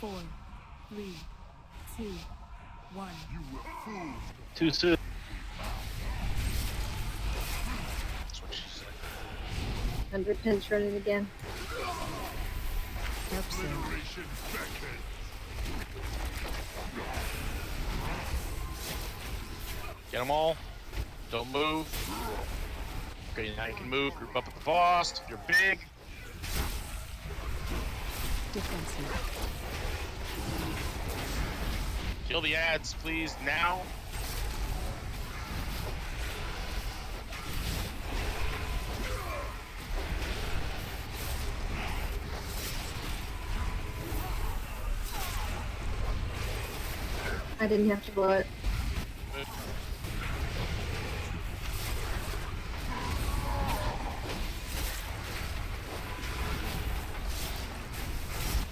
4, 3, 2, 1. Too soon. That's what she said. 100 pins running again. Get them all. Don't move. Okay, now you can move. Group up with the boss. You're big. Defensive. Kill the ads, please, now. I didn't have to blow it.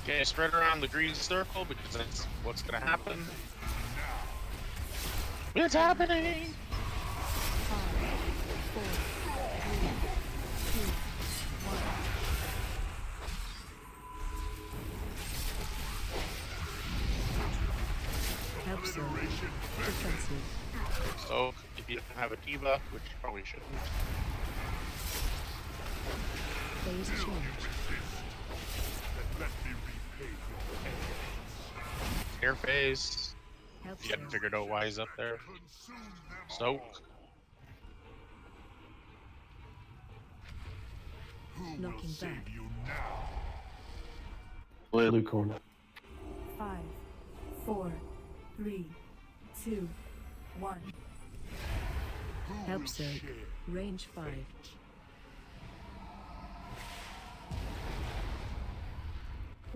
Okay, spread around the green circle because that's what's gonna happen. It's happening! 5, 4, 3, 2, 1. Help zone. Defensive. So, if you don't have a diva, which you probably shouldn't. Phase change. Air phase. Help You haven't zone. figured out why he's up there. Soak. Knocking back. Blue corner. 5, 4, 3, 2, 1. Help zone. Range 5.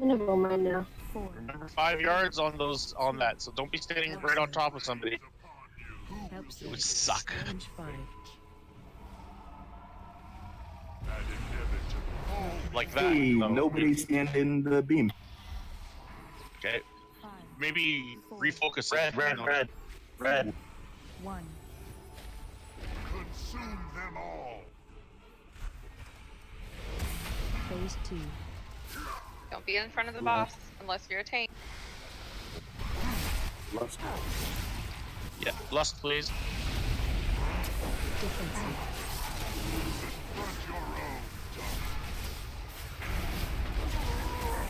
I'm gonna blow mine now. 4. Remember 5 yards on those on that, so don't be standing right on top of somebody. Help It zone. would suck. Range 5. Like that. Hey, though. nobody stand in the beam. Okay. 5, Maybe refocus. Red. 1. Consume them all! Phase 2. Don't be in front of the boss unless you're a tank. Lust. Yeah, lust, please. Defensive.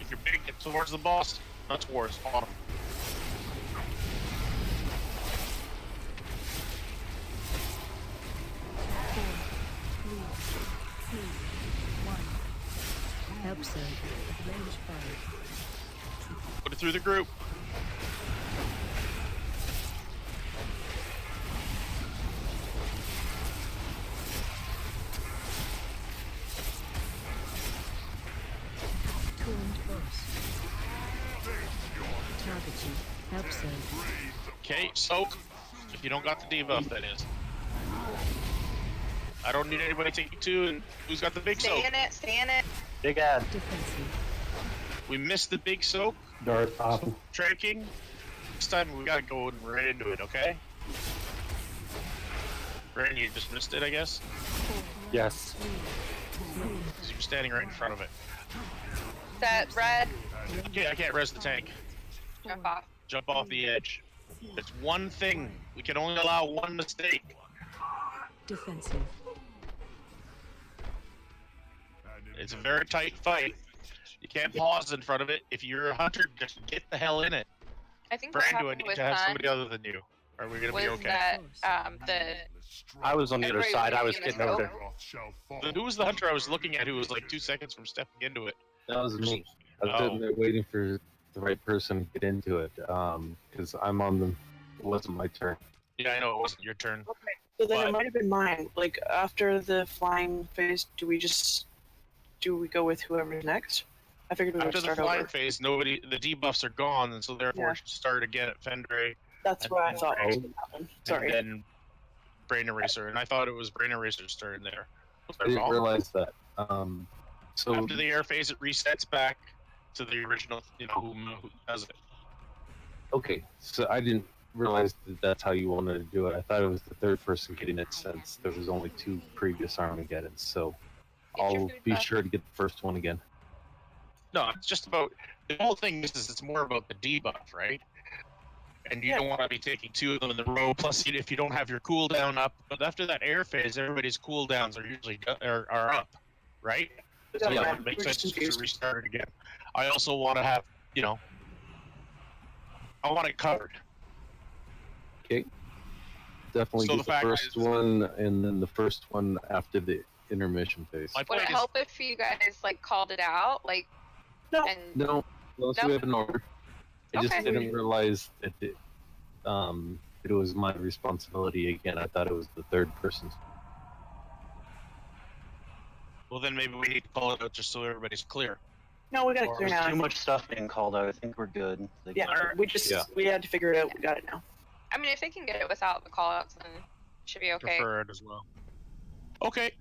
If you're big, get towards the boss, not towards bottom. 3, 2, 1. Help zone. Range 5. Put it through the group. Turned boss. Targeting. Help zone. Okay, soak. If you don't got the debuff, that is. I don't need anybody taking 2, and who's got the big Stay soak? in it, stay in it. Big ad. Defensive. We missed the big soak. Dart pop. Tracking. This time we gotta go right into it, okay? Brandon, you just missed it, I guess? Yes. 3, 'Cause you're standing right in front of it. Set, red, Okay, I can't res the tank. jump off. Jump off the edge. It's one thing. We can only allow one mistake. defensive. It's a very tight fight. You can't pause in front of it. If you're a hunter, just get the hell in it. I think what Brando, I happened need with to have Hunt somebody other than you. Are we gonna be was okay? that I was on the other Everybody side. I was was getting over using there. Shall fall. Who was the hunter I was looking at who was like 2 seconds from stepping into it? That was me. I was Oh. sitting there waiting for the right person to get into it. Because I'm on the. It wasn't my turn. Yeah, I know it wasn't your turn. Okay, so then But- it might have been mine. Like, after the flying phase, do we go with whoever's next? I figured we would After the start flying over. phase, the debuffs are gone, and so therefore Yeah. it should start again at Fendre. That's what I and- thought was going to happen. Sorry. And then Brain Eraser, and I thought it was Brain Eraser's turn there. Was I I didn't wrong? realize that. So After the air phase, it resets back to the original, who does it. okay, so I didn't realize that that's how you wanted to do it. I thought it was the third person getting it since there was only 2 previous Armageddons. So Get your I'll food be back. sure to get the first one again. No, it's just about the whole thing. Is it's more about the debuff, right? And you don't want to be taking 2 of them in the row. Plus, if you don't have your cooldown up, but after that air phase, everybody's cooldowns are usually are up, right? So Yeah, it makes we're sense just just to confused. restart it again. I also want to have, I want it covered. Okay. Definitely So get the the fact first is- one, and then the first one after the intermission phase. My Would point it is, help if you guys like called it out, like, No. and No, unless No? we have an order. I just Okay. didn't realize that it was my responsibility again. I thought it was the third person's. well, then maybe we need to call it out just so everybody's clear. No, we got it Or clear was now. Too much stuff being called out. I think we're good. They Yeah, got it. we had to figure it out. We got it now. I mean, if they can get it without the callouts, then it should be okay. Prefer it as well. Okay.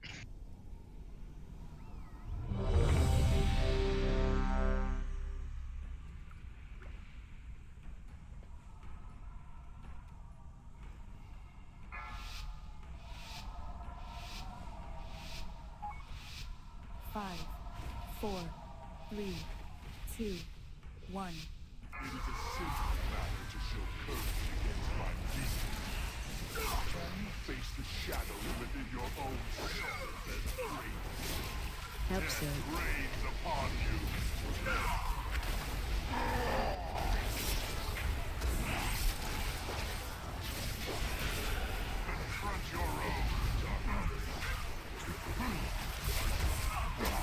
Five, four, three, two, one. Help Sir.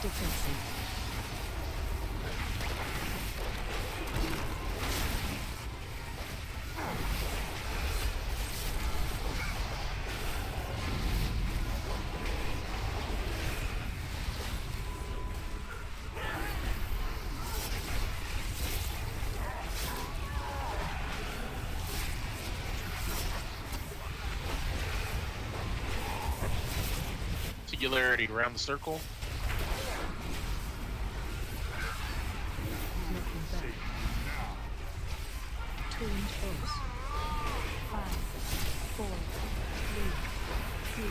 Defensive. Singularity around the circle. Looking back. Tuned force. 5, 4, 3, 2, 1.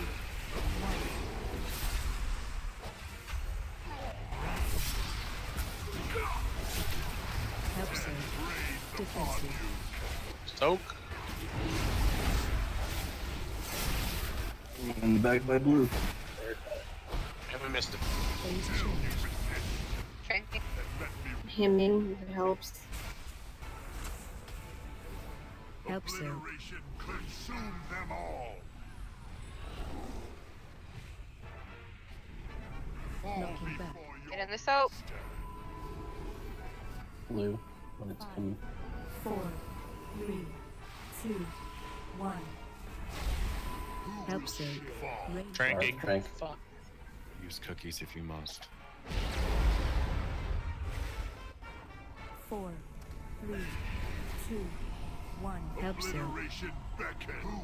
Help Sir. Defensive. Soak. And back by blue. And we missed it. Phase change. Training. Hemming if it helps. Help Sir. Knocking back. Get in the soap. Blue when it's coming. 4, 3, 2, 1. Help Sir. Range. Tranking. Trank. Fuck. Use cookies if you must. 4, 3, 2, 1. Help Sir.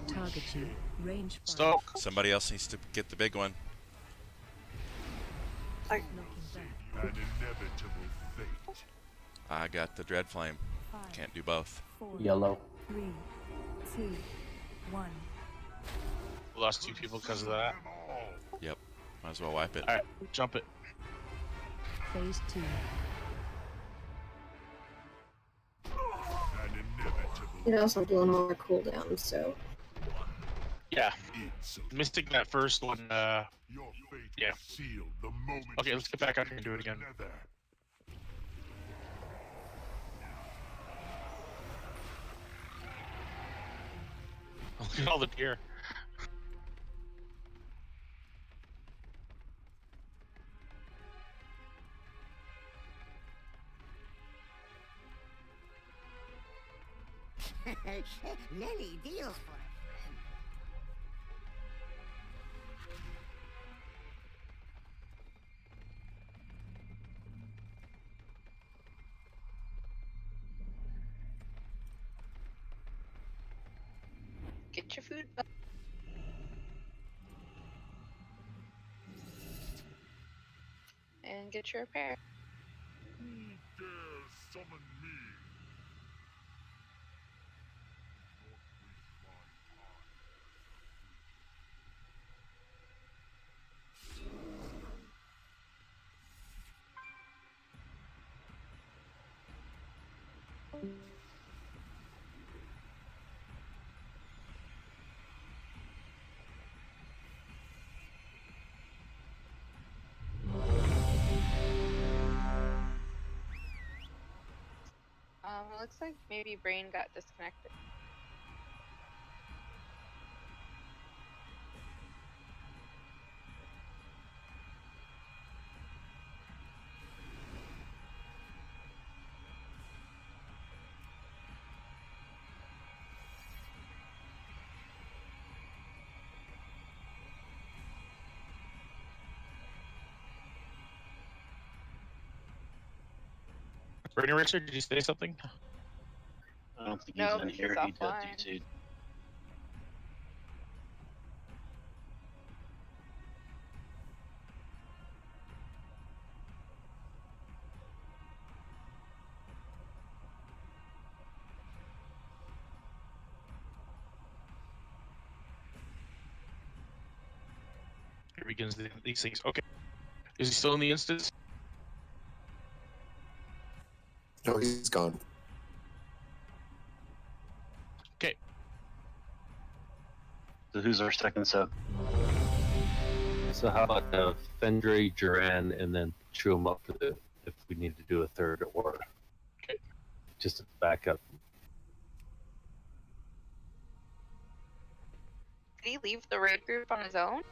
Target you. Range 5. Soak. Somebody else needs to get the big one. Knocking back. I got the dread flame. 5, Can't do both. 4, Yellow. 3, 2, 1. We lost 2 people because of that. Yep. Might as well wipe it. Alright, jump it. Phase 2. It also doing all our cooldowns, so Yeah. Missing that first one, yeah. Okay, let's get back out here and do it again. Look at all the deer. Many deals for a friend. Get your food. Up. And get your repair. It looks like maybe Brain got disconnected. Brain Richard, did you say something? I don't think No, he's in he's here. He did offline. DT. Here begins these things. Okay. Is he still in the instance? No, he's gone. Okay. So who's our second sub? So how about Fendre, Duran, and then chew them up for the if we need to do a third or just a backup. Did he leave the raid group on his own?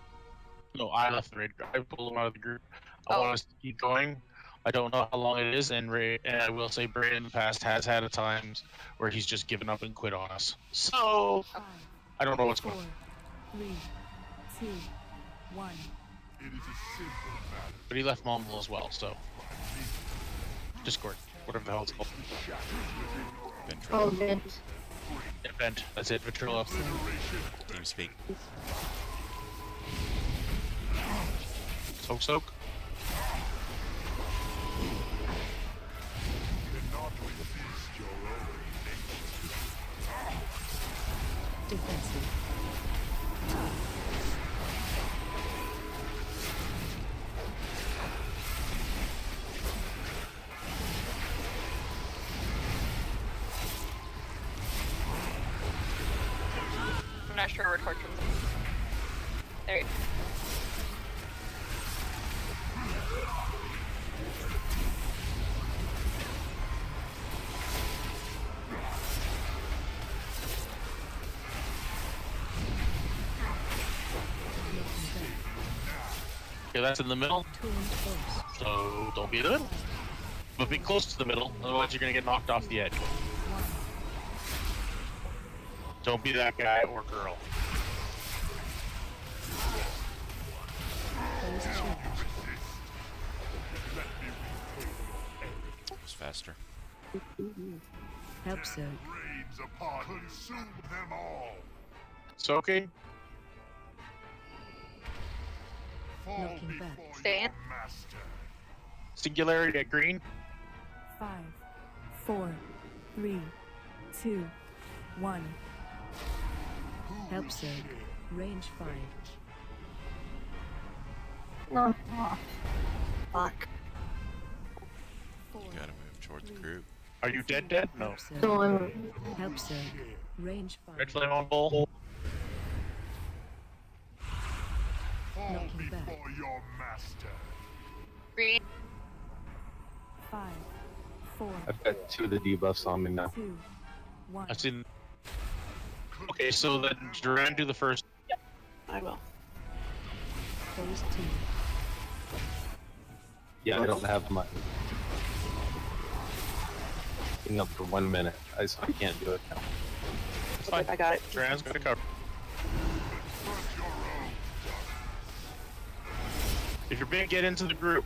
No, I left the raid group. I pulled him out of the group. I Oh. want us to keep going. I don't know how long it is, and I will say Bray in the past has had at times where he's just given up and quit on us. So 5, I don't know what's 4, going on. 3, 2, 1. But he left Momble as well, so Discord, whatever the hell it's called. Oh, Ventrilo. good. Event. That's it. Ventrilo. TeamSpeak. Soak. Defensive. I'm not sure where Torchum's. There you go. Okay, that's in the middle. Tooling force. So don't be in the middle. But be close to the middle, otherwise you're gonna get knocked off the edge. 1. Don't be that guy or girl. Phase change. It was faster. Help Zerg. So okay. Looking back. Stay in. Singularity at green. 5, 4, 3, 2, 1. Help Zerg. Range 5. No. Oh. Fuck. 4. You gotta move towards the group. Are you dead? No. Help Zerg. No, I'm. Help Zerg. Range 5. Red flame on bull. Looking back. Green. 5, 4, I've got 2 of the debuffs on me now. 2, 1. I've seen. Okay, so then Duran do the first. I will. Phase 2. Yeah, I don't have my thing up for 1 minute. I can't do it now. It's fine. I got it. Duran's gonna cover. If you're big, get into the group.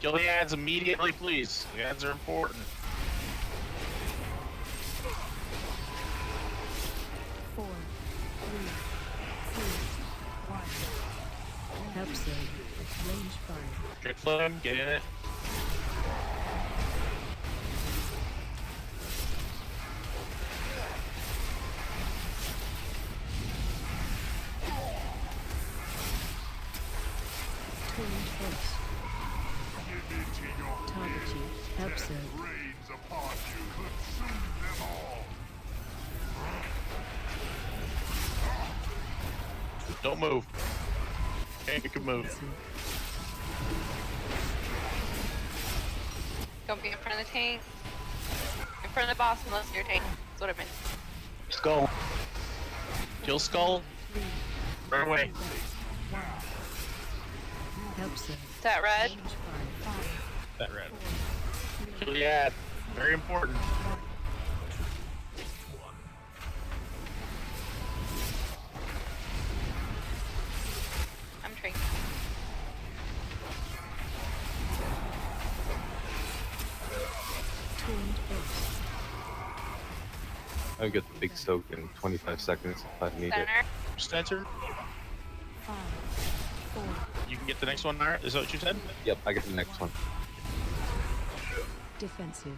Kill the ads immediately, please. The ads are important. 4, 3, 2, 1. Help Zerg. Range 5. Red flame, get in it. Tooling force. Target you. Help Zerg. Don't move. Okay, you can move. Don't be in front of the tank. front of the boss unless you're tank. That's what I meant. Skull. Kill Skull. Right away. Help save. Is that red? Range 5. That red. Kill the ad. Very important. I'm trained. Tuned base. I'll get the big soak in 25 seconds if I need it. Center. Spencer, 5, 4, you can get the next one, Nara? Is that what you said? Yep, I get the next one. defensive.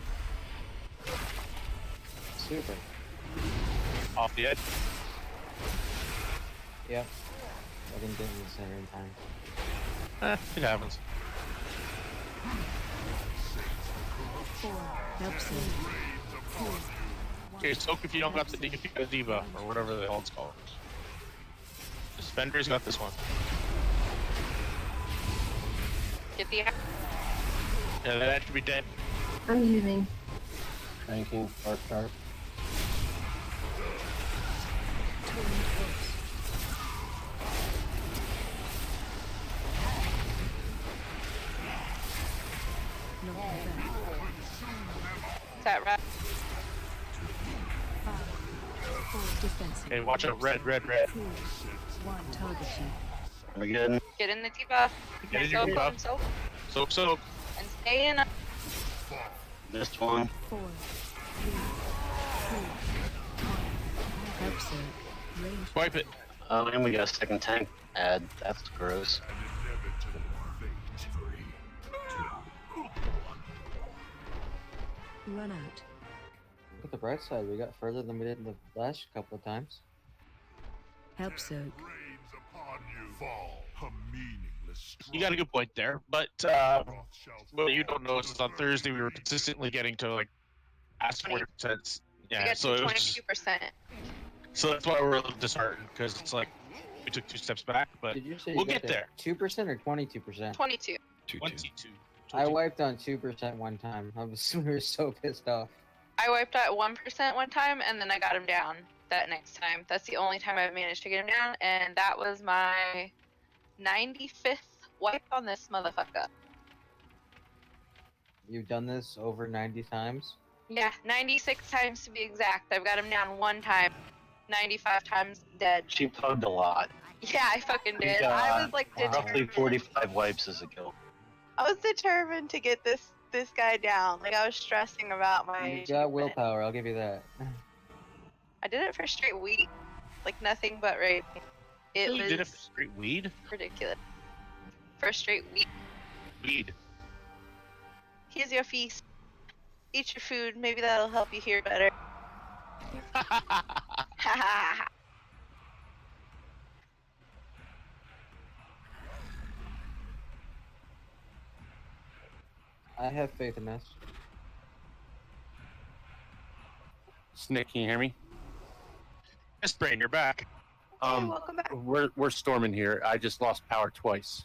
Super. Off the edge. Yep. I didn't get in the center in time. It happens. 4, help save. 2, Okay, soak if you don't got the debuff or whatever the hell it's called. The Fender's got this one. Get the Yeah, that should be dead. I'm using. Thank you. Sharp. tuned base. Not bad. Is that red? 5, 4, defensive. Okay, watch out. Red, red, red. 2, 1, targeting. Are we good? Get in the debuff. Get in Soak your on debuff. soak. Soak, soak. And stay in. Missed one. 4, 3, 2, 1. Help save. Range Wipe it. Oh, and we got a second tank ad. That's gross. run out. Look at the bright side. We got further than we did in the last couple of times. Help soak. You got a good point there, but what you don't know is on Thursday we were consistently getting to like past 40%. We Yeah, got so to it was, 22%. so that's why we're a little disheartened because it's like we took 2 steps back, but Did you say we'll you got get there. 2% or 22%? 22. 22. I wiped on 2% one time. I was we were so pissed off. I wiped at 1% one time, and then I got him down that next time. That's the only time I've managed to get him down, and that was my 95th wipe on this motherfucker. You've done this over 90 times? Yeah, 96 times to be exact. I've got him down one time. 95 times dead. She pugged a lot. Yeah, I fucking We did. got I was like roughly determined. 45 wipes as a kill. I was determined to get this guy down. Like I was stressing about my. You got achievement. willpower, I'll give you that. I did it for straight weed, like nothing but rape. It You was did it for straight weed? ridiculous. For straight weed. Weed. Here's your feast. Eat your food. Maybe that'll help you hear better. I have faith in us. Snick, can you hear me? Yes, Brain, you're back. Hey, welcome back. We're storming here. I just lost power twice.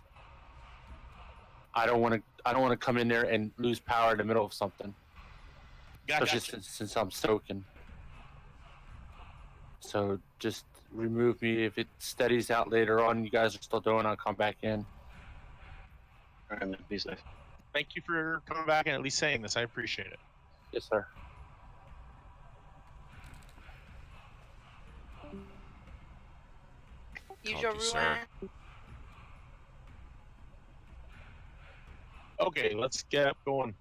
I don't want to come in there and lose power in the middle of something. Especially since I'm soaking. So just remove me. If it steadies out later on, you guys are still doing, I'll come back in. Alright, be safe. Thank you for coming back and at least saying this. I appreciate it. Yes, sir. Use your Copy, sir. ruin. Okay, let's get up going.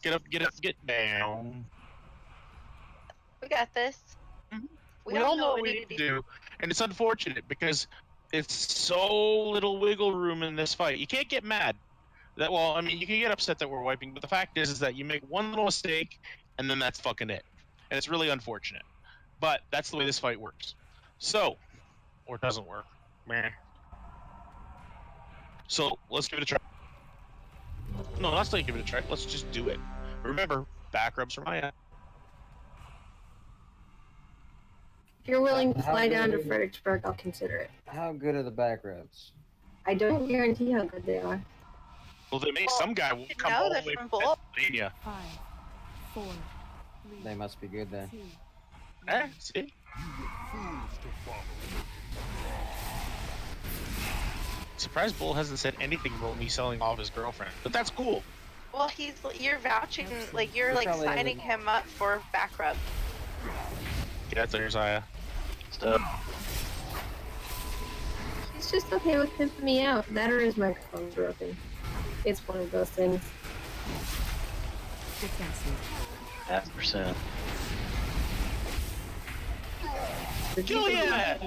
Get up, get down. We got this. We all know what we need to do, and it's unfortunate because it's so little wiggle room in this fight. You can't get mad. Well, I mean, you can get upset that we're wiping, but the fact is that you make one little mistake, and then that's fucking it. And it's really unfortunate. But that's the way this fight works. So, or it doesn't work. Meh. So, let's give it a try. No, let's not give it a try. Let's just do it. Remember, back rubs for Maya. If you're willing to How fly down to good- Fredericksburg, I'll consider it. How good are the back rubs? I don't guarantee how good they are. Well, they make some guy will come No, all they're the way from from Bull. Pennsylvania. 5, 4, They must be good then. Eh, see? Surprised Bull hasn't said anything about me selling off his girlfriend, but that's cool. Well, you're vouching, like you're like Probably signing him up for back rub. Yeah, there's Aya. Stop. He's just okay with pimping me out. That or his microphone broken. It's one of those things. Defensive. 0.5%. Juliet!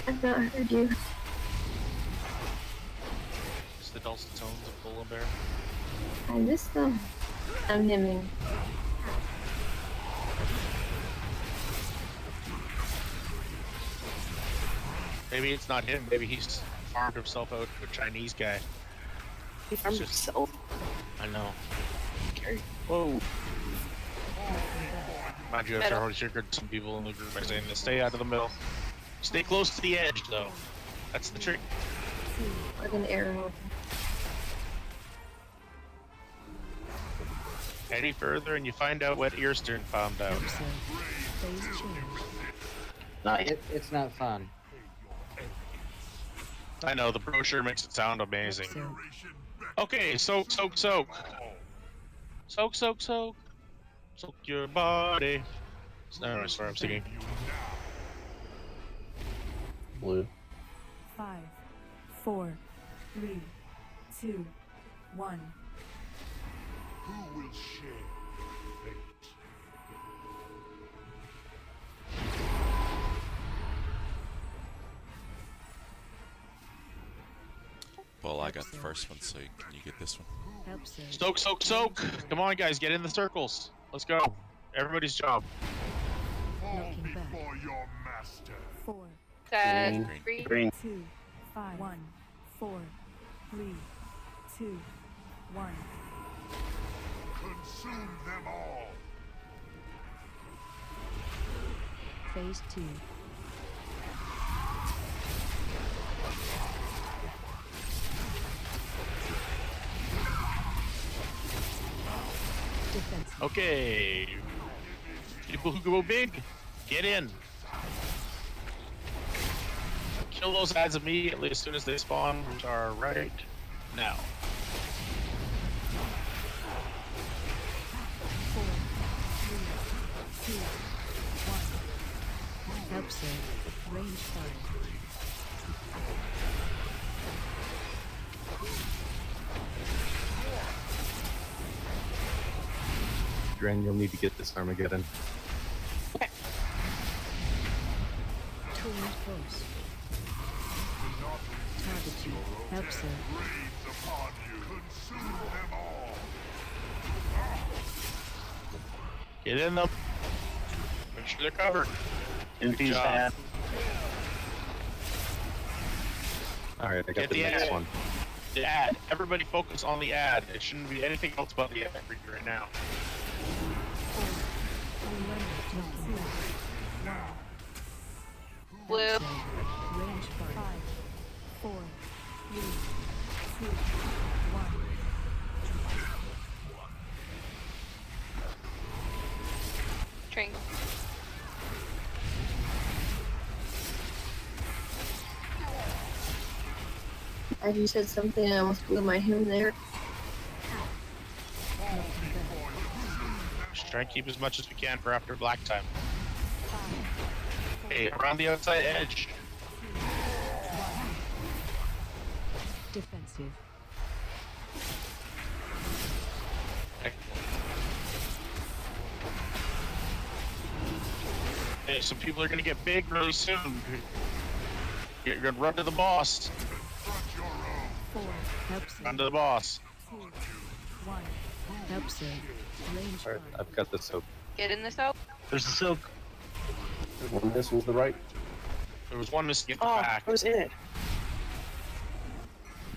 I've not heard you. It's the dulcet tones of Bull and Bear. I missed them. I'm hemming. Maybe it's not him. Maybe he's farmed himself out to a Chinese guy. He farmed himself. I know. Scary. Whoa. Mind you, after I already triggered some people in the group by saying to stay out of the middle. Stay close to the edge, though. That's the trick. Like an arrow. Any further and you find out what Earstern found out. Phase change. Not yet. It's not fun. I know, the brochure makes it sound amazing. Episode. Okay, soak. Soak. Soak your body. No, sorry, I'm singing. Blue. 5, 4, 3, 2, 1. Who will share fate? Well, I got the first one, so can you get this one? Episode. Soak. Come on, guys, get in the circles. Let's go. Everybody's job. Fall Looking back. before your master. 4, Green. Green. 2, 5, 1, 4, 3, 2, 1. Consume them all. Phase 2. Defensive. Okay. People who go big, get in. Kill those ads immediately as soon as they spawn, which are right now. 4, 3, 2, 1. Episode. Range 5. Dren, you'll need to get this Armageddon. Torrent Force. Target you. Episode. Rains upon you. Consume them all. Get in them. Make sure they're covered. Infuse job. that. Alright, I got Get the the next ad. one. The ad. Everybody focus on the ad. It shouldn't be anything else but the ad for you right now. 4, 3, 1. Blue. Episode. Range 5, 4, 3, 2, 1. Drink. I just said something, I almost blew my hymn there. Just try and keep as much as we can for after black time. Hey, around the outside edge. Defensive. Hey, some people are gonna get big really soon. You're gonna run to the boss. 4. Episode. Run to the boss. 2, 1. Episode. Range 5. Alright, I've got the soap. Get in the soap. There's the silk. One this was the right. There was one missing at the Oh, back. I was in it.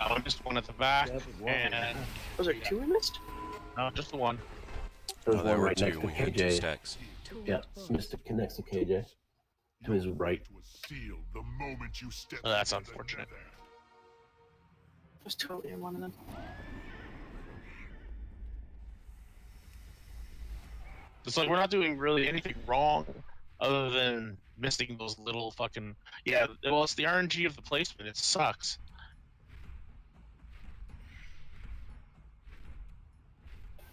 I missed one at the back, and Was there two we missed? no, just the one. There's Oh, there one were right two. next to We had two KJ. stacks. Yeah, Mr. connects to KJ. To his right. Was sealed the moment you stepped Oh, that's into the unfortunate. nether. I was totally in one of them. It's like we're not doing really anything wrong other than missing those little fucking well, it's the RNG of the placement. It sucks.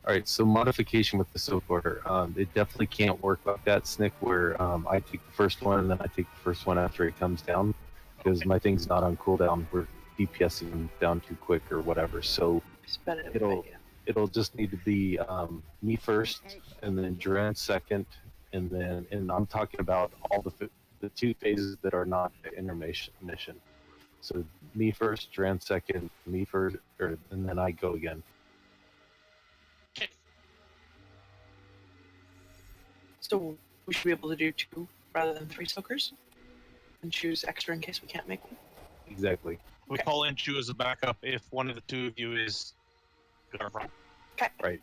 All right, so modification with the soak order. It definitely can't work like that, Snick, where I take the first one and then I take the first one after it comes down, because my thing's not on cooldown. We're DPSing them down too quick or whatever. So it'll just need to be me first, and then Duran second, and I'm talking about all the 2 phases that are not the intermission mission. So me first, Duran second, me first, and then I go again. So we should be able to do 2 rather than 3 soakers, and choose extra in case we can't make one. Exactly. We call in Chu as a backup if one of the 2 of you is gonna run. Okay. Right.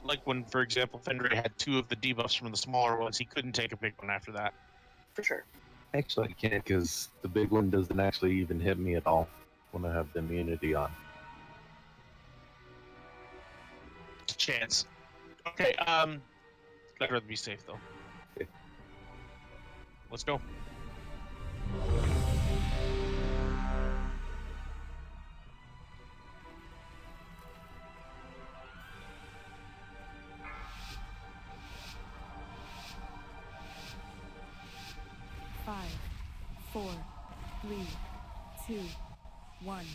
Like when, for example, Fendre had 2 of the debuffs from the smaller ones, he couldn't take a big one after that. For sure. Actually, I can't, because the big one doesn't actually even hit me at all when I have the immunity on. Chance. Okay, I'd rather be safe though. Okay. Let's go. Five, 4, 3, 2, 1.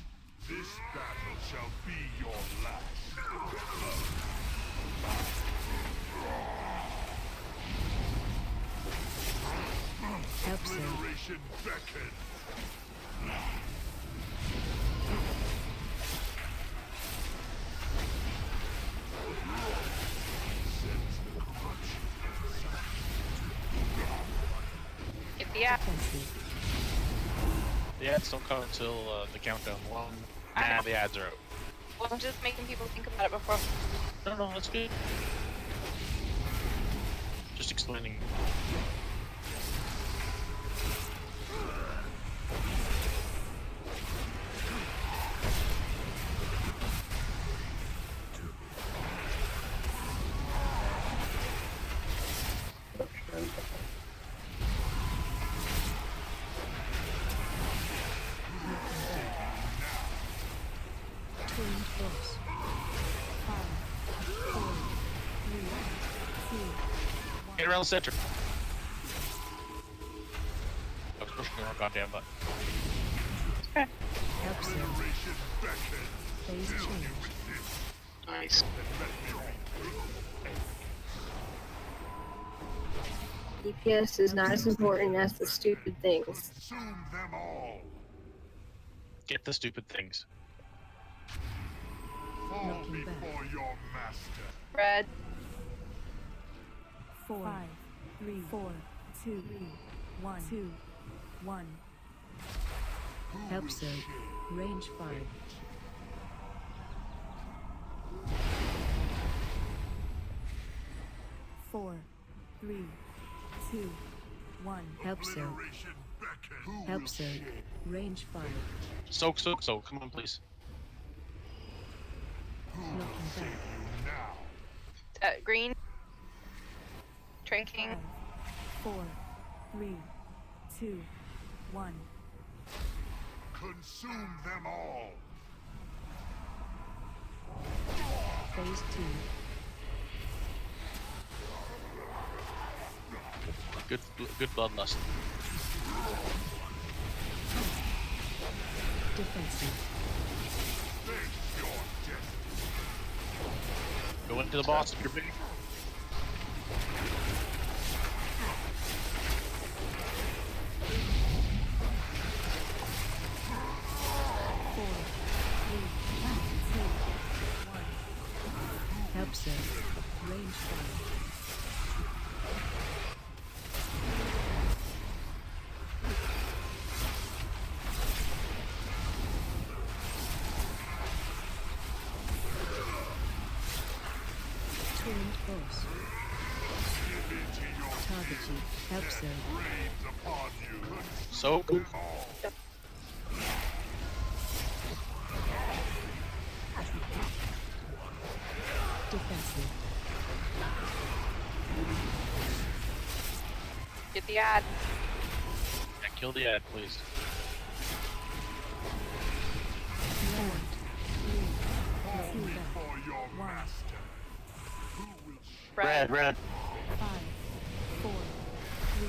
This battle shall be your last. Obliteration beckons. Get the app. The ads don't come until the countdown 1. Nah, the ads are out. Well, I'm just making people think about it before. No, that's good. Just explaining. Tuned force. 5, 4, 3, 2, 1. Get around the center. I was pushing the wrong goddamn button. Okay. Obliteration beckons. Phase change. Nice. DPS is not as important as the stupid things. Consume them all. Get the stupid things. Fall Looking back. before your master. Red. 4, 5, 3, 4, 2, 1, 2, 1. Help Surge. Range 5. Four, 3, 2, 1. Help Surge. Obliteration beckons. Help Surge. Range 5. Soak. Come on, please. Looking back. Now. Green. Drinking. 5, 4, 3, 2, 1. Consume them all. Phase 2. Good bloodlust. Defensive. Face your death. Go into the boss if you're big. Help Surge. Range 5. Tuned force. Targeted. Help Surge. Rains upon you. Soak. Defensive. Get the ad. Yeah, kill the ad, please. Red, red. 5, 4, 3,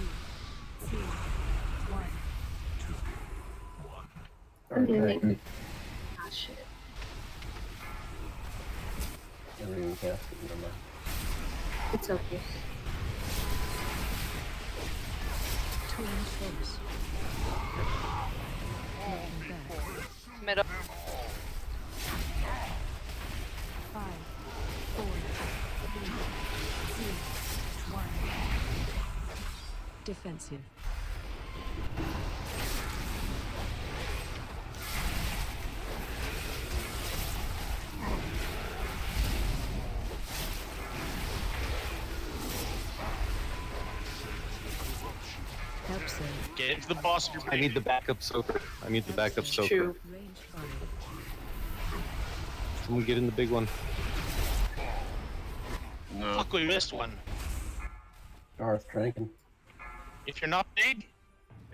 2, 1. I'm doing Okay. Ah, shit. Everyone cast it, never mind. It's okay. Too close. Looking back. Middle. 5, 4, 3, 2, 1. Defensive. Help save. Get into the boss. I need the backup soaker. I need the backup soaker. True. Range 5. Someone get in the big one. No. Fuck, we missed one. Darth Trankin. If you're not big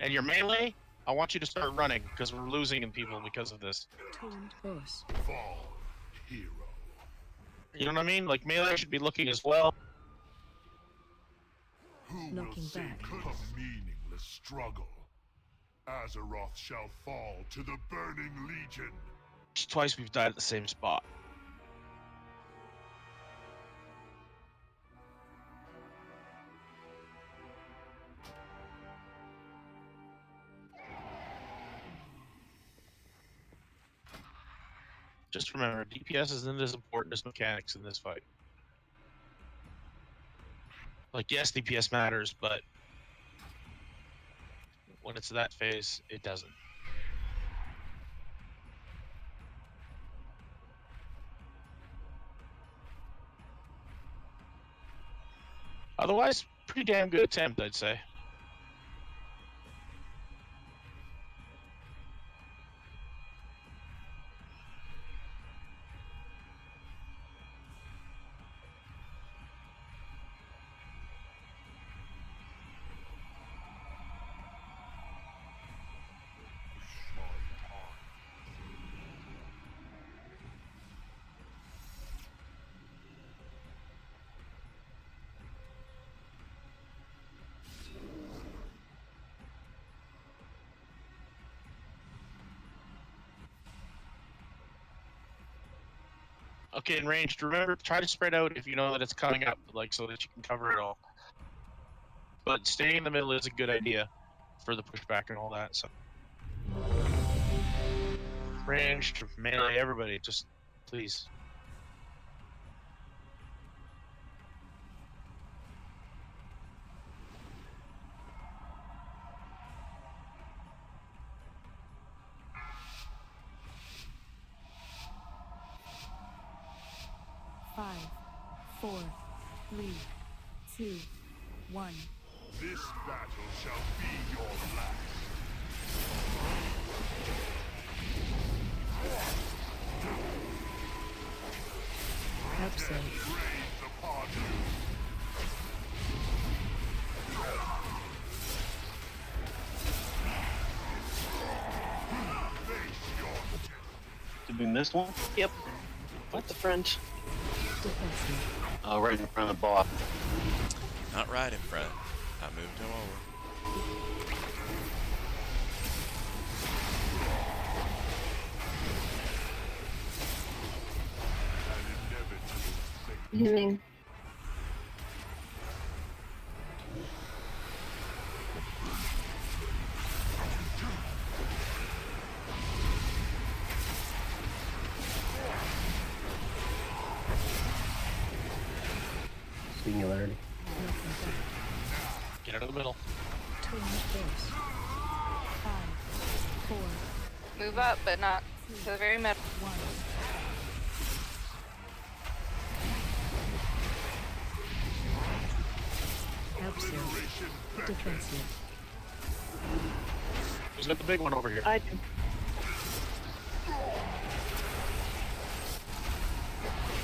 and you're melee, I want you to start running because we're losing people because of this. Tuned boss. Fall, hero. You know what I mean? Like melee should be looking as well. Who Knocking will save back. a meaningless struggle? Azeroth shall fall to the Burning Legion. Twice we've died at the same spot. Just remember, DPS isn't as important as mechanics in this fight. Like, yes, DPS matters, but when it's that phase, it doesn't. Otherwise, pretty damn good attempt, I'd say. Okay, in range, remember, try to spread out if you know that it's coming up, like, so that you can cover it all. But staying in the middle is a good idea for the pushback and all that, so. Ranged, melee, everybody, just please. Five, 4, 3, 2, 1. This battle shall be your last. Help save. Raise upon you. Did we miss one? Yep. At the front. Defensive. Right in front of the boss. Not right in front. I moved him over. Healing. Singularity. Get out of the middle. Tuned boss. 5, 4, Move up, but not to the very middle. 1. Help save. Defensive. Who's got the big one over here? I do.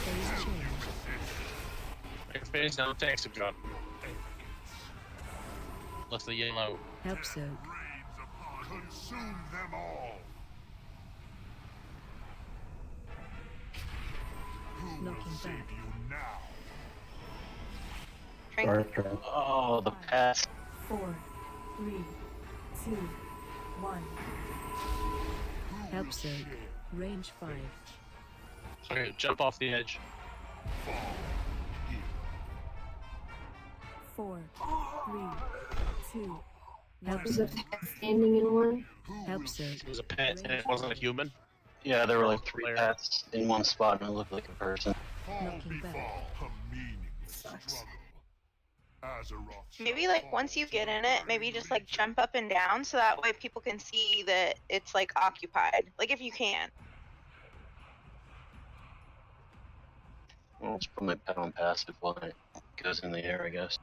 Phase change. phase, no tanks have gone. Unless the yellow. Help soak. Consume them all. Who will Knocking save back. you now? Oh, the pest. 4, 3, 2, 1. Help soak. Range 5. Okay, jump off the edge. 4, 3, 2, There's a pet standing in one. help soak. It was a pet and it wasn't a human. Yeah, there were like 3 pets in one spot and it looked like a person. Knocking back. A meaningless Sucks. struggle. Azeroth shall Maybe like fall once you to get the in it, burning maybe just like legion. jump up and down so that way people can see that it's like occupied. Like if you can. I'll just put my pet on passive while it goes in the air, I guess.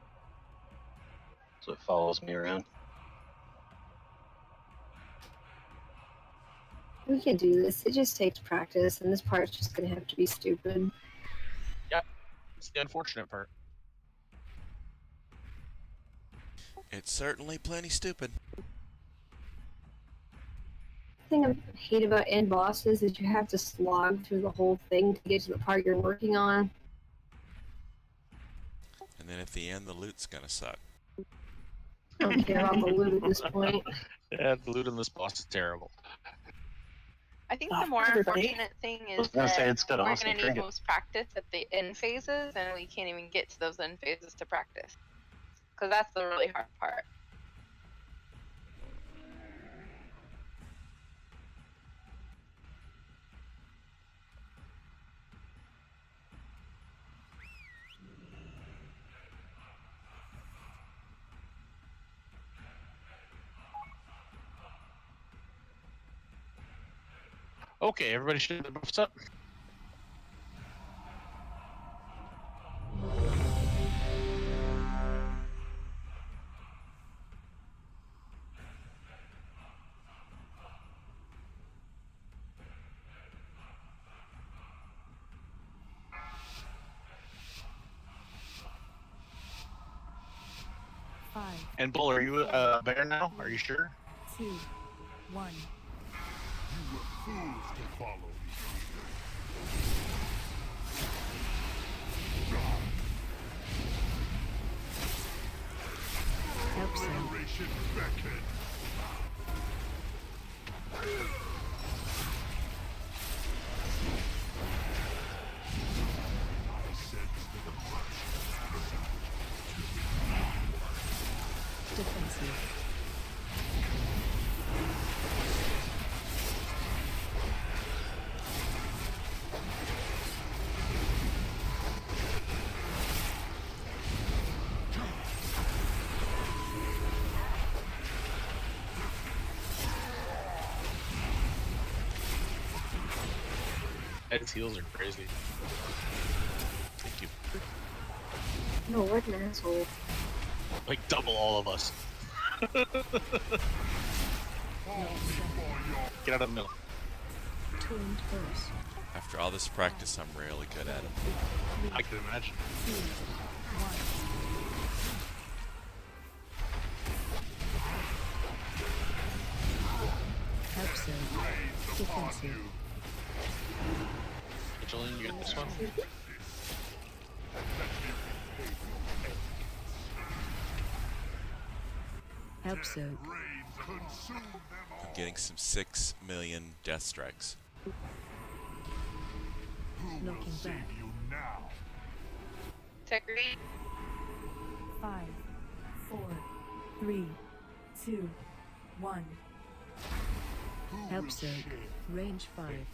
So it follows me around. We can do this. It just takes practice, and this part's just gonna have to be stupid. Yep. It's the unfortunate part. It's certainly plenty stupid. The thing I hate about end bosses is you have to slog through the whole thing to get to the part you're working on. And then at the end, the loot's gonna suck. I don't care about the loot at this point. Yeah, the loot in this boss is terrible. I think Oh, the more everybody. unfortunate thing I was is gonna that say it's got we're awesome going to need trinket. most practice at the end phases, and we can't even get to those end phases to practice. Because that's the really hard part. Okay, everybody should have their buffs up. Five, And Bull, are you a bear now? Are you sure? 2, 1. You were fools to follow me. Help soak. Generation beckon. I sense the Defensive. Ed's heals are crazy. Thank you. No, what an asshole. Like double all of us. Get out of the middle. Twinned first. After all this practice, I'm really good at it. I can imagine. 2, 1. Help soak. Defensive. Julian, you get this one? Help soak. consume them all. I'm getting some 6 million death strikes. Who will Knocking save back. you now? Agreed. 5, 4, 3, 2, 1. Who Help will soak. share Range 5. fate?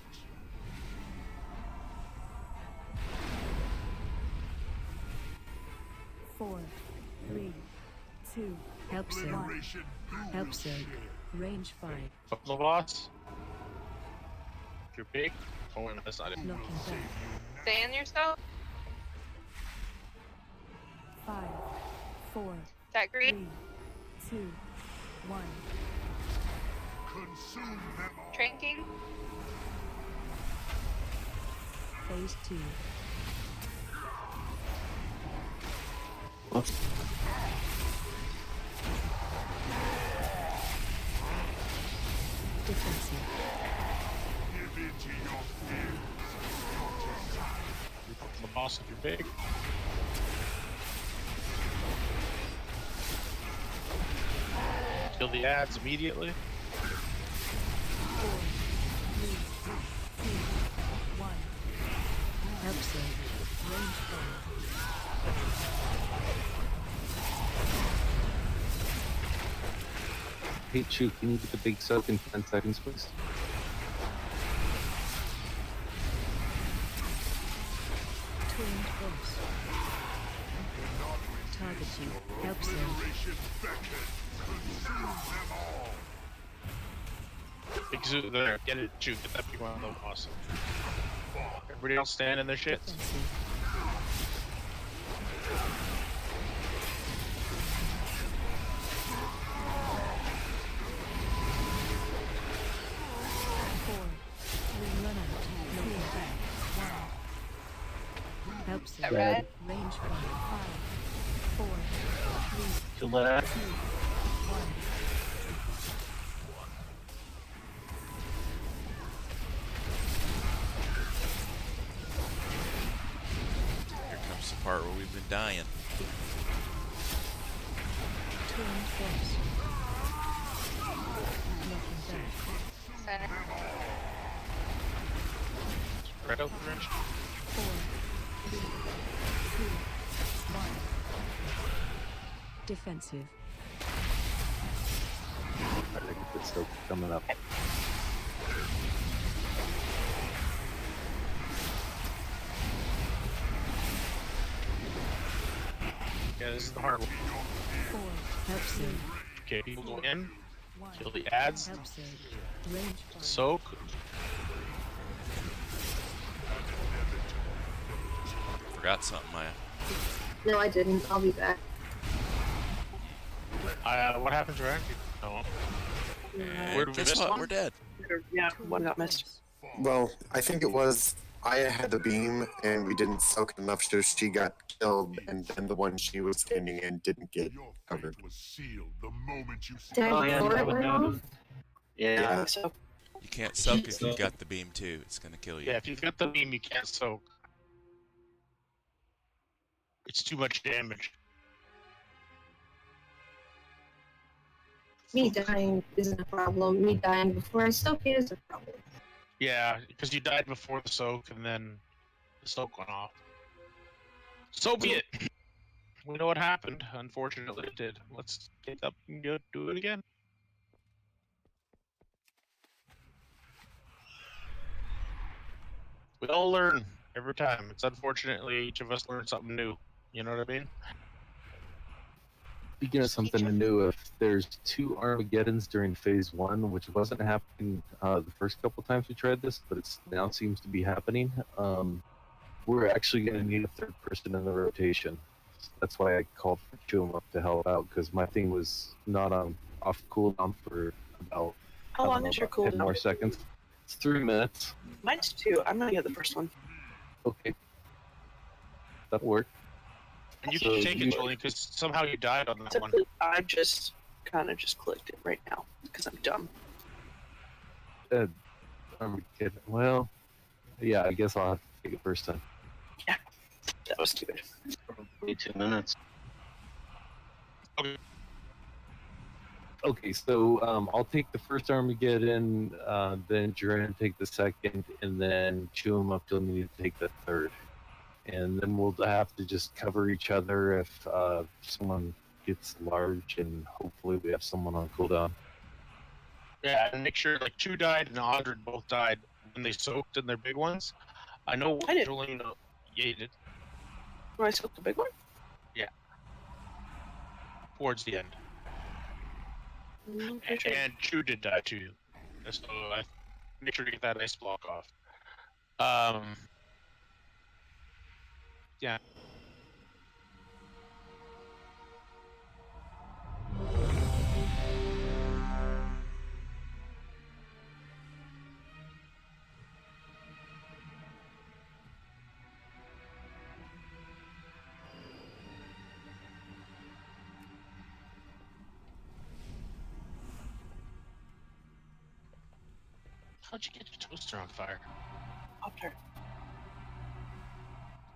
4, 3, 2. Help soak. 1. Obliteration, who Help will soak. share? Range 5. Up the boss. You're big. Oh, wait, that's not it. Knocking back. Stay in yourself. 5, 4, Agreed. 3, 2, 1. Consume them all. Drinking. Phase 2. Defensive. Give in to your fears. Group up the boss if you're big. Kill the ads immediately. 4, 3, 2, 1. Help save. Range fire. Hey, Chu, can you get the big soak in 10 seconds, please? Twinned boss. Targeting. Help save. Obliteration beckons. Consume them all. Big zoo there. Get it, shoot. Get that big one on the boss. Everybody else stand in their shit. Defensive. 4, 3, run out. 3, 1. Help save. Red. Range fire. 5, 4, 3, Kill that. 2, 1. Here comes the part where we've been dying. Twinned boss. Knocking back. Center. Spread out the wrench. 4, 3, 2, 1. Defensive. I think the soak coming up. Yeah, this is the hard one. 4. Help save. Okay, people go in. 1. Kill the ads. Help save. Range fire. Soak. Forgot something, Maya. No, I didn't. I'll be back. What happens, Ryan? Oh. And Where did we guess miss what? one? We're dead. Yeah, one got missed. Well, I think it was I had the beam and we didn't soak enough, so she got killed, and then the one she was standing in didn't get Your covered. fate was sealed the moment you Did Oh, I yeah, before I it would went know. off? Yeah. I think so. You can't soak if you've got the beam too. It's gonna kill you. Yeah, if you've got the beam, you can't soak. It's too much damage. Me dying isn't a problem. Me dying before I soak it is a problem. Yeah, because you died before the soak, and then the soak went off. So be it. We know what happened. Unfortunately, it did. Let's get up and do it again. We all learn every time. It's unfortunately each of us learn something new. You know what I mean? Speaking of something new, if there's 2 Armageddons during phase 1, which wasn't happening the first couple times we tried this, but it now seems to be happening, we're actually going to need a 3rd person in the rotation. That's why I called for Chum up to help out, because my thing was not on off cooldown for about, How long is your about 10 more cooldown? seconds. It's 3 minutes. Mine's 2. I'm gonna get the first one. Okay. That'll work. And you So can take you- it, Julian, because somehow you died on that one. I just kind of just clicked it right now because I'm dumb. Armageddon. Well, yeah, I guess I'll have to take it first time. That was stupid. Probably 2 minutes. Okay. Okay, so I'll take the first Armageddon, then Duran take the second, and then chew him up till we need to take the third. And then we'll have to just cover each other if someone gets large, and hopefully we have someone on cooldown. Yeah, and make sure like 2 died and 100 both died when they soaked in their big ones. I know I did. Julian. Yeah, you did. When I soaked the big one? Yeah. Towards the end. And Chu did die too. So make sure to get that ice block off. Yeah. How'd you get your toaster on fire? Pop-Tart.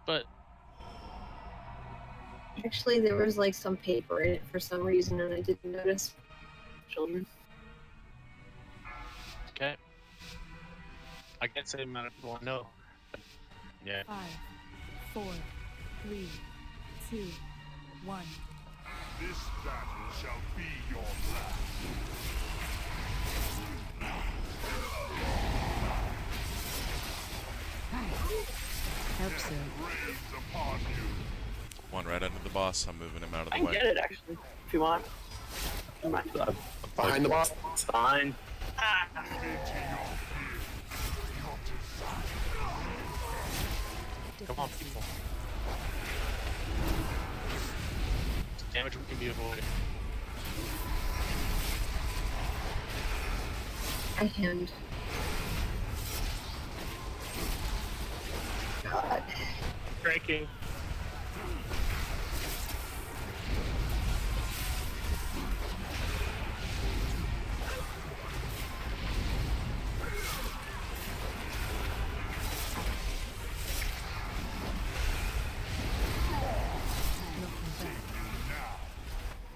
But Actually, there was like some paper in it for some reason, and I didn't notice. Children. okay. I can't say amount of people I know. But, yeah. 5, 4, 3, 2, 1. This battle shall be your last. Help soon. Rains upon you. One right under the boss. I'm moving him out of I the can way. get it actually, if you want. Come on. Behind the boss. Fine. Come on, people. Damage can be avoided. I hemmed. God. Breaking.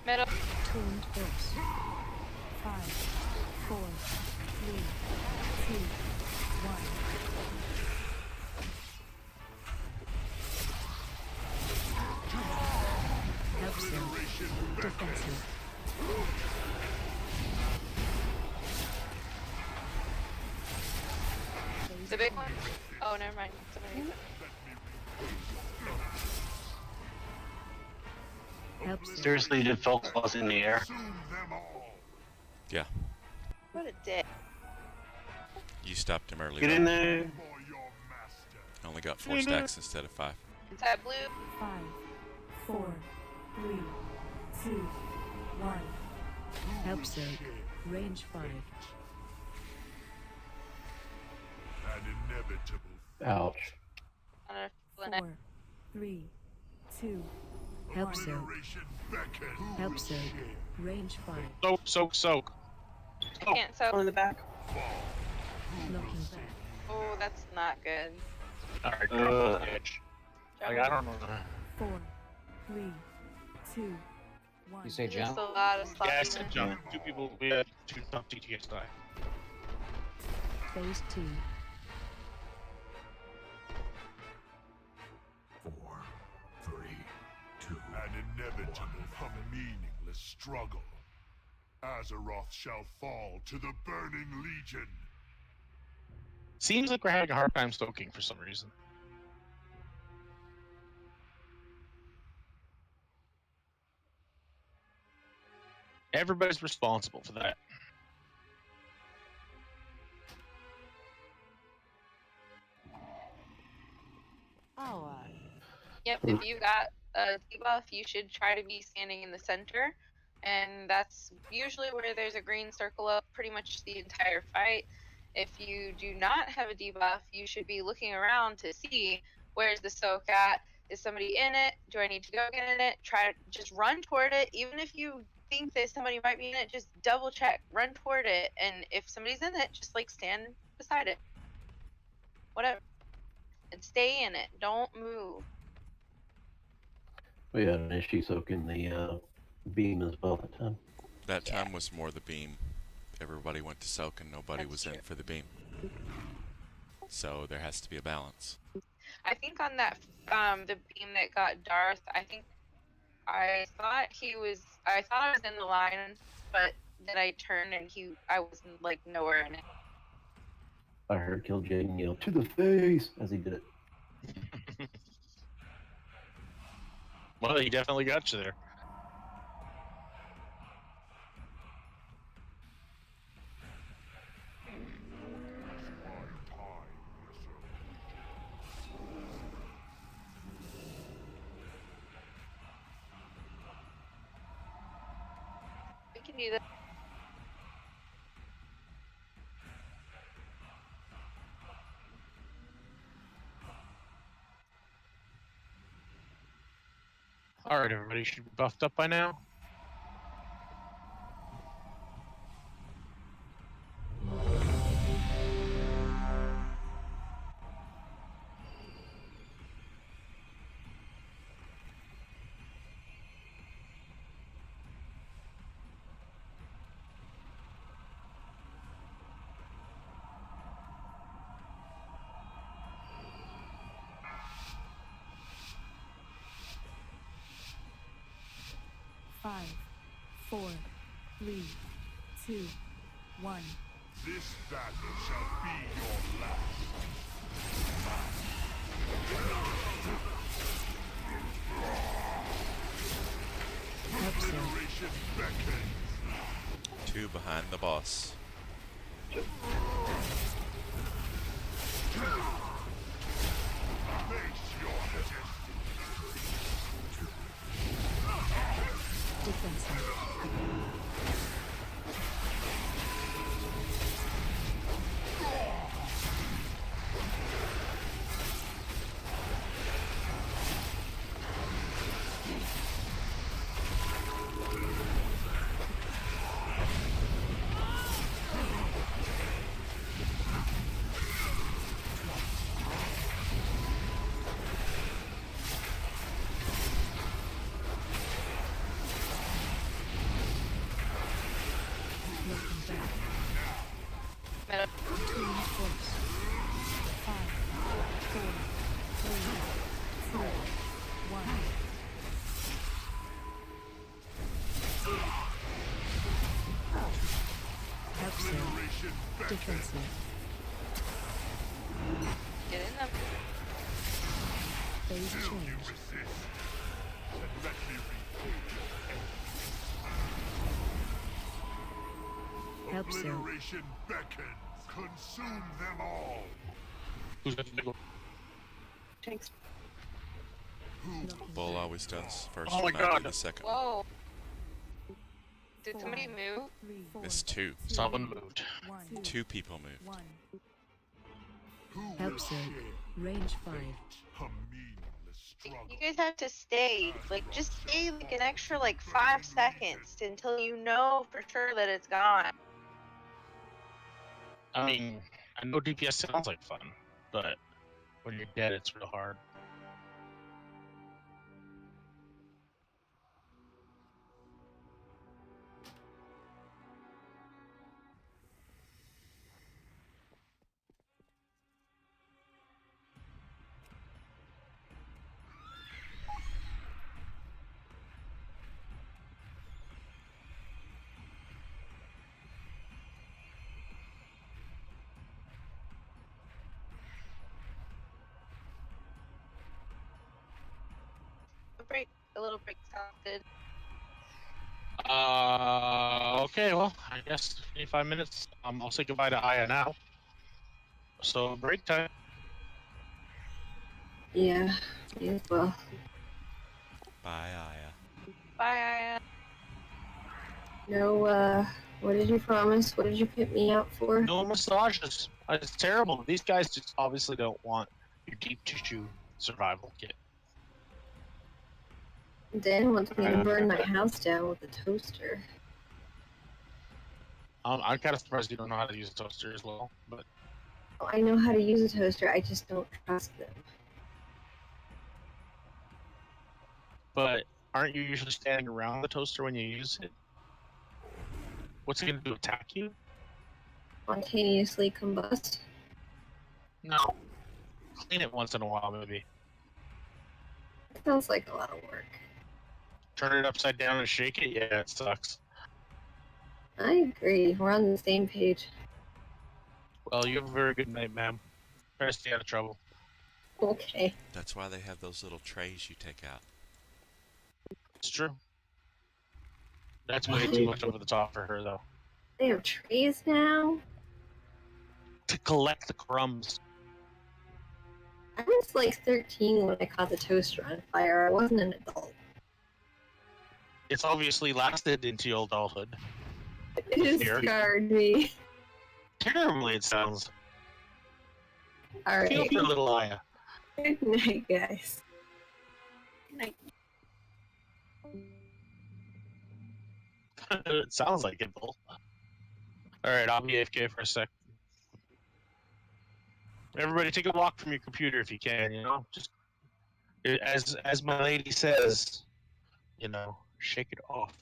Middle. Tuned books. 5, 4, 3, 2, 1. Help soon. Defensive. The big one? Oh, never mind. Somebody needs it. Help soon. Seriously, did Felk was in the air? Yeah. What a dick. You stopped him early. Get though. in there. I only got 4 stacks instead of 5. Is that blue? 5, 4, 3, 2, 1. Help soon. Range 5. An inevitable. Ouch. 4, 3, 2, help soon. Help soon. Range 5. Soak. I can't so. One in the back. Looking back. Oh, that's not good. Alright, I don't know. 4, 3, 2, 1. You say Just jump? a lot of Yeah, I sloppiness. said jump. 2 people. We had 2 jump TTS die. Phase 2. 4, 3, 2. An inevitable, a meaningless struggle. Azeroth shall fall to the Burning Legion. Seems like we're having a hard time soaking for some reason. Everybody's responsible for that. Oh, Yep, if you got a debuff, you should try to be standing in the center. And that's usually where there's a green circle up pretty much the entire fight. If you do not have a debuff, you should be looking around to see where's the soak at. Is somebody in it? Do I need to go get in it? Try to just run toward it. Even if you think that somebody might be in it, just double check, run toward it. And if somebody's in it, just like stand beside it. Whatever. And stay in it. Don't move. We had an issue soaking the beam as well at the time. That time was more the beam. Everybody went to soak and nobody was in for the beam. So there has to be a balance. I think on that the beam that got Darth, I thought I was in the line, but then I turned and I was like nowhere in it. I heard Kill Jaden yell, "To the face!" as he did it. Well, he definitely got you there. We can do that. Alright, everybody should be buffed up by now. 4, 3, 2, 1. This battle shall be your last. Obliteration beckons. 2 behind the boss. Face your Defensive. Meta. Team force. 5, 4, 3, 2, 1. Obliteration beckons. Defensive. Get in them. Phase Still you change. resist. And let me repay your Help, sir. Obliteration beckons. Consume them all. Who's got the big one? Thanks. Bull always does first Oh my one, I God. do the second. Whoa. Did somebody move? 3, 4, It's 2. Someone moved. 1, 2 people moved. 1. Who Help, will sir. share Range 5. a meaningless struggle? You guys have to stay. Like, just stay like an extra like 5 seconds until you know for sure that it's gone. I mean, I know DPS sounds like fun, but when you're dead, it's real hard. A little break sounds good. Okay, well, I guess 25 minutes. I'll say goodbye to Aya now. So, break time. Yeah, me as well. Bye, Aya. Bye, Aya. No, what did you promise? What did you put me out for? No massages. It's terrible. These guys just obviously don't want your deep tissue survival kit. Dan wants me to burn my house down with a toaster. I'm kind of surprised you don't know how to use a toaster as well, but I know how to use a toaster, I just don't trust them. aren't you usually standing around the toaster when you use it? What's it going to do? Attack you? Spontaneously combust? No. Clean it once in a while, maybe. Sounds like a lot of work. Turn it upside down and shake it? Yeah, it sucks. I agree. We're on the same page. Well, you have a very good night, ma'am. Try to stay out of trouble. Okay. That's why they have those little trays you take out. It's true. That's way too much over the top for her, though. They have trays now? To collect the crumbs. I was like 13 when I caught the toaster on fire. I wasn't an adult. It's obviously lasted into your adulthood. It just scarred me. Terribly, it sounds. Alright. Feel for little Aya. Good night, guys. Good night. It sounds like it, Bull. Alright, I'll be AFK for a sec. Everybody take a walk from your computer if you can, you know? Just as my lady says, you know, shake it off.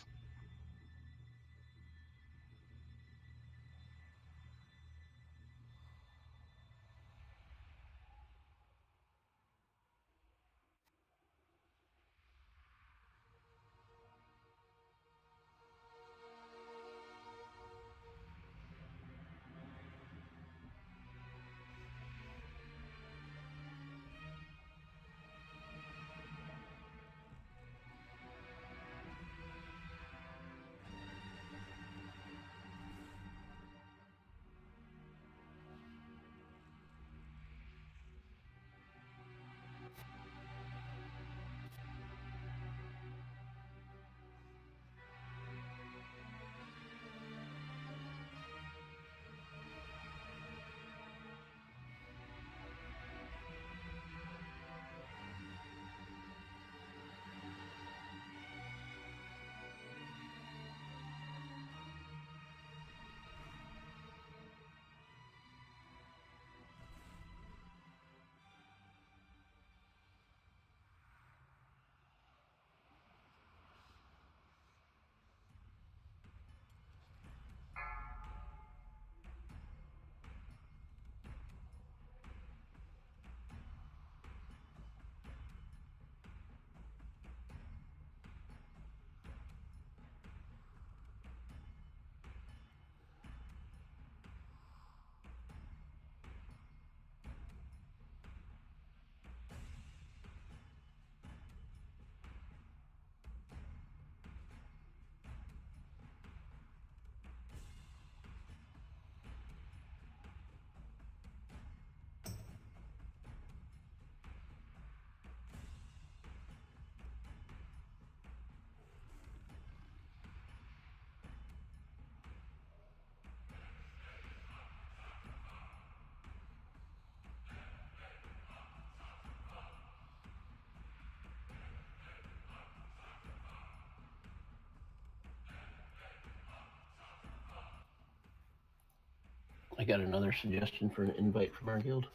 I got another suggestion for an invite from our guild.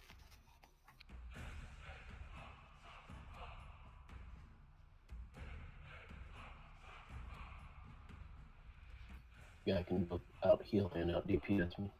Yeah, I can both out heal and out DPS me.